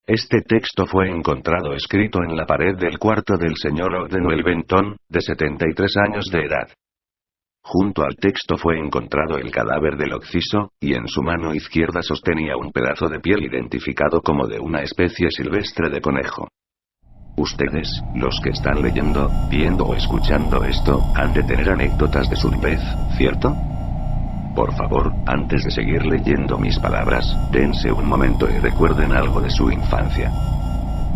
Este texto fue encontrado escrito en la pared del cuarto del señor Ogdenwell Benton, de 73 años de edad. Junto al texto fue encontrado el cadáver del occiso, y en su mano izquierda sostenía un pedazo de piel identificado como de una especie silvestre de conejo. Ustedes, los que están leyendo, viendo o escuchando esto, han de tener anécdotas de su niñez, ¿cierto? Por favor, antes de seguir leyendo mis palabras, dense un momento y recuerden algo de su infancia.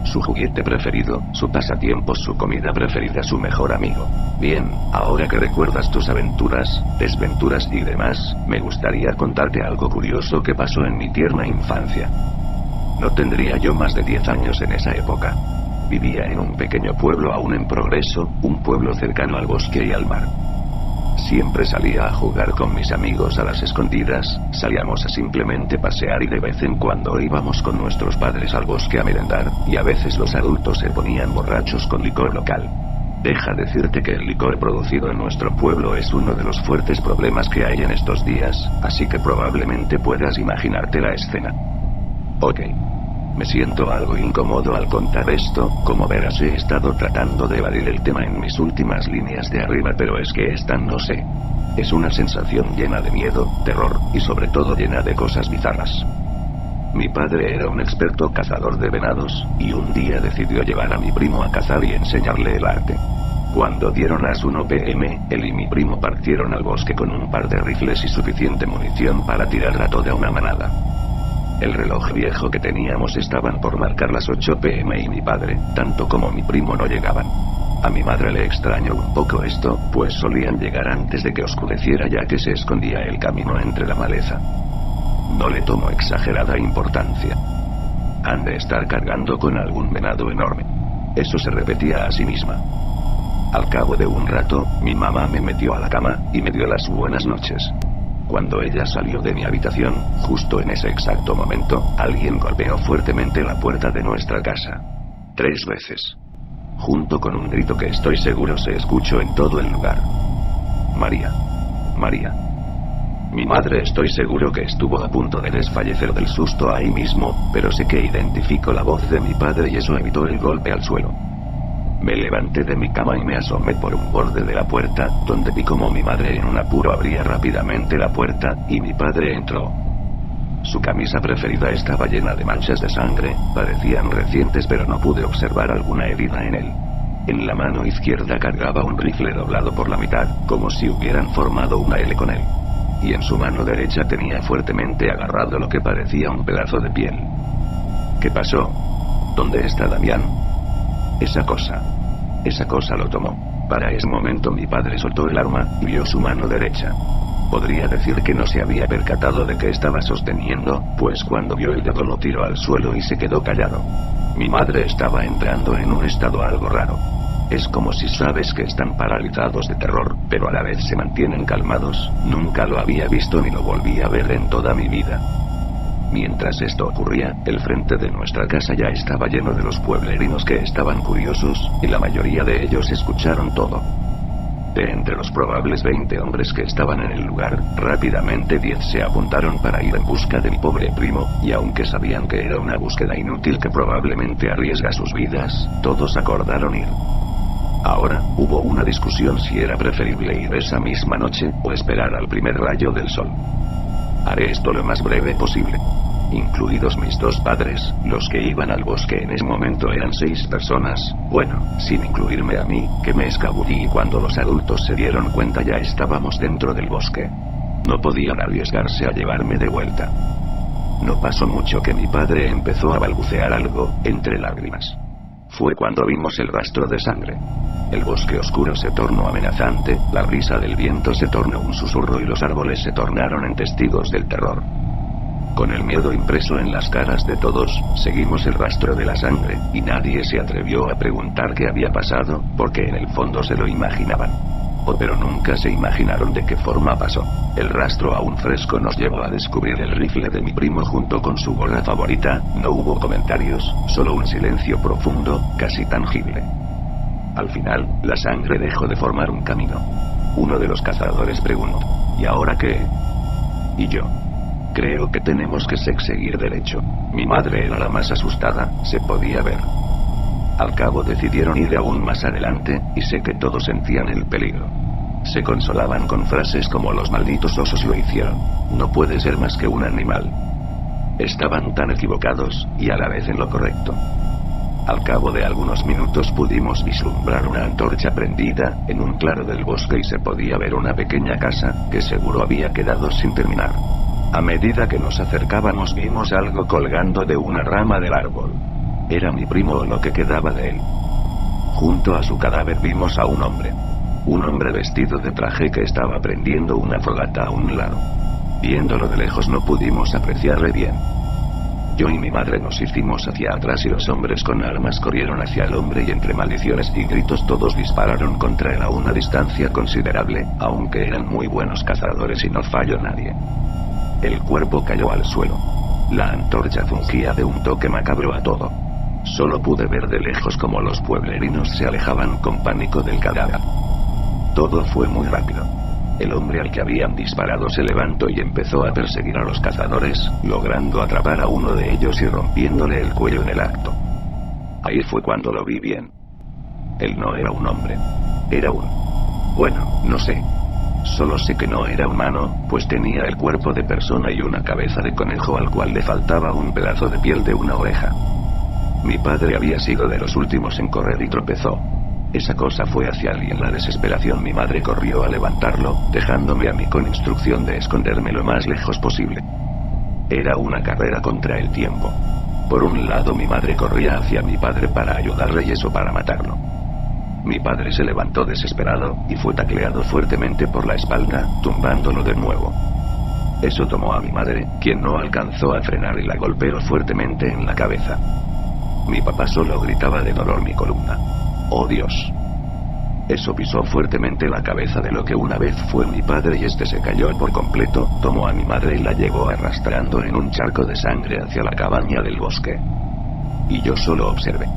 Su juguete preferido, su pasatiempo, su comida preferida, su mejor amigo. Bien, ahora que recuerdas tus aventuras, desventuras y demás, me gustaría contarte algo curioso que pasó en mi tierna infancia. No tendría yo más de 10 años en esa época. Vivía en un pequeño pueblo aún en progreso, un pueblo cercano al bosque y al mar. Siempre salía a jugar con mis amigos a las escondidas, salíamos a simplemente pasear y de vez en cuando íbamos con nuestros padres al bosque a merendar, y a veces los adultos se ponían borrachos con licor local. Deja decirte que el licor producido en nuestro pueblo es uno de los fuertes problemas que hay en estos días, así que probablemente puedas imaginarte la escena. Ok. Me siento algo incómodo al contar esto, como verás he estado tratando de evadir el tema en mis últimas líneas de arriba, pero es que esta no sé. Es una sensación llena de miedo, terror, y sobre todo llena de cosas bizarras. Mi padre era un experto cazador de venados, y un día decidió llevar a mi primo a cazar y enseñarle el arte. Cuando dieron las 1 p.m., él y mi primo partieron al bosque con un par de rifles y suficiente munición para tirar a toda una manada. El reloj viejo que teníamos estaban por marcar las 8 p.m. y mi padre, tanto como mi primo, no llegaban. A mi madre le extrañó un poco esto, pues solían llegar antes de que oscureciera ya que se escondía el camino entre la maleza. No le tomo exagerada importancia. Han de estar cargando con algún venado enorme. Eso se repetía a sí misma. Al cabo de un rato, mi mamá me metió a la cama, y me dio las buenas noches. Cuando ella salió de mi habitación, justo en ese exacto momento, alguien golpeó fuertemente la puerta de nuestra casa. 3 veces. Junto con un grito que estoy seguro se escuchó en todo el lugar. María. María. Mi madre estoy seguro que estuvo a punto de desfallecer del susto ahí mismo, pero sé que identifico la voz de mi padre y eso evitó el golpe al suelo. Me levanté de mi cama y me asomé por un borde de la puerta, donde vi como mi madre en un apuro abría rápidamente la puerta, y mi padre entró. Su camisa preferida estaba llena de manchas de sangre, parecían recientes pero no pude observar alguna herida en él. En la mano izquierda cargaba un rifle doblado por la mitad, como si hubieran formado una L con él. Y en su mano derecha tenía fuertemente agarrado lo que parecía un pedazo de piel. ¿Qué pasó? ¿Dónde está Damián? Esa cosa lo tomó. Para ese momento mi padre soltó el arma, y vio su mano derecha. Podría decir que no se había percatado de que estaba sosteniendo, pues cuando vio el dedo lo tiró al suelo y se quedó callado. Mi madre estaba entrando en un estado algo raro. Es como si sabes que están paralizados de terror, pero a la vez se mantienen calmados. Nunca lo había visto ni lo volví a ver en toda mi vida. Mientras esto ocurría, el frente de nuestra casa ya estaba lleno de los pueblerinos que estaban curiosos, y la mayoría de ellos escucharon todo. De entre los probables 20 hombres que estaban en el lugar, rápidamente 10 se apuntaron para ir en busca de mi pobre primo, y aunque sabían que era una búsqueda inútil que probablemente arriesga sus vidas, todos acordaron ir. Ahora, hubo una discusión si era preferible ir esa misma noche, o esperar al primer rayo del sol. Haré esto lo más breve posible. Incluidos mis 2 padres, los que iban al bosque en ese momento eran 6 personas, bueno, sin incluirme a mí, que me escabullí y cuando los adultos se dieron cuenta ya estábamos dentro del bosque. No podían arriesgarse a llevarme de vuelta. No pasó mucho que mi padre empezó a balbucear algo, entre lágrimas. Fue cuando vimos el rastro de sangre. El bosque oscuro se tornó amenazante, la brisa del viento se tornó un susurro y los árboles se tornaron en testigos del terror. Con el miedo impreso en las caras de todos, seguimos el rastro de la sangre, y nadie se atrevió a preguntar qué había pasado, porque en el fondo se lo imaginaban. Pero nunca se imaginaron de qué forma pasó. El rastro aún fresco nos llevó a descubrir el rifle de mi primo junto con su gorra favorita. No hubo comentarios, solo un silencio profundo, casi tangible. Al final, la sangre dejó de formar un camino. Uno de los cazadores preguntó: ¿y ahora qué? Y yo: Creo que tenemos que seguir derecho. Mi madre era la más asustada, se podía ver. Al cabo decidieron ir aún más adelante, y sé que todos sentían el peligro. Se consolaban con frases como los malditos osos lo hicieron. No puede ser más que un animal. Estaban tan equivocados, y a la vez en lo correcto. Al cabo de algunos minutos pudimos vislumbrar una antorcha prendida, en un claro del bosque y se podía ver una pequeña casa, que seguro había quedado sin terminar. A medida que nos acercábamos vimos algo colgando de una rama del árbol. Era mi primo o lo que quedaba de él. Junto a su cadáver vimos a un hombre. Un hombre vestido de traje que estaba prendiendo una fogata a un lado. Viéndolo de lejos no pudimos apreciarle bien. Yo y mi madre nos hicimos hacia atrás y los hombres con armas corrieron hacia el hombre y entre maldiciones y gritos todos dispararon contra él a una distancia considerable, aunque eran muy buenos cazadores y no falló nadie. El cuerpo cayó al suelo. La antorcha fungía de un toque macabro a todo. Solo pude ver de lejos cómo los pueblerinos se alejaban con pánico del cadáver. Todo fue muy rápido. El hombre al que habían disparado se levantó y empezó a perseguir a los cazadores, logrando atrapar a uno de ellos y rompiéndole el cuello en el acto. Ahí fue cuando lo vi bien. Él no era un hombre. Era bueno, no sé. Solo sé que no era humano, pues tenía el cuerpo de persona y una cabeza de conejo al cual le faltaba un pedazo de piel de una oreja. Mi padre había sido de los últimos en correr y tropezó. Esa cosa fue hacia él y en la desesperación mi madre corrió a levantarlo, dejándome a mí con instrucción de esconderme lo más lejos posible. Era una carrera contra el tiempo. Por un lado mi madre corría hacia mi padre para ayudarle y eso para matarlo. Mi padre se levantó desesperado, y fue tacleado fuertemente por la espalda, tumbándolo de nuevo. Eso tomó a mi madre, quien no alcanzó a frenar y la golpeó fuertemente en la cabeza. Mi papá solo gritaba de dolor mi columna. ¡Oh Dios! Eso pisó fuertemente la cabeza de lo que una vez fue mi padre y este se cayó por completo, tomó a mi madre y la llevó arrastrando en un charco de sangre hacia la cabaña del bosque. Y yo solo observé.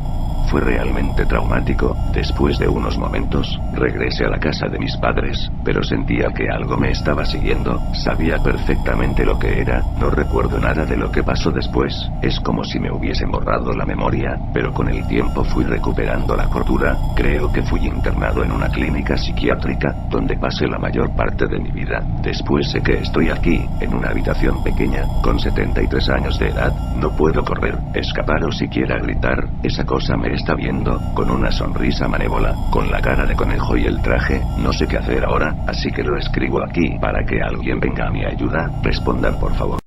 Fue realmente traumático. Después de unos momentos, regresé a la casa de mis padres, pero sentía que algo me estaba siguiendo, sabía perfectamente lo que era, no recuerdo nada de lo que pasó después, es como si me hubiesen borrado la memoria, pero con el tiempo fui recuperando la cordura, creo que fui internado en una clínica psiquiátrica, donde pasé la mayor parte de mi vida, después sé que estoy aquí, en una habitación pequeña, con 73 años de edad, no puedo correr, escapar o siquiera gritar, esa cosa me está viendo, con una sonrisa malévola, con la cara de conejo y el traje, no sé qué hacer ahora, así que lo escribo aquí para que alguien venga a mi ayuda, respondan por favor.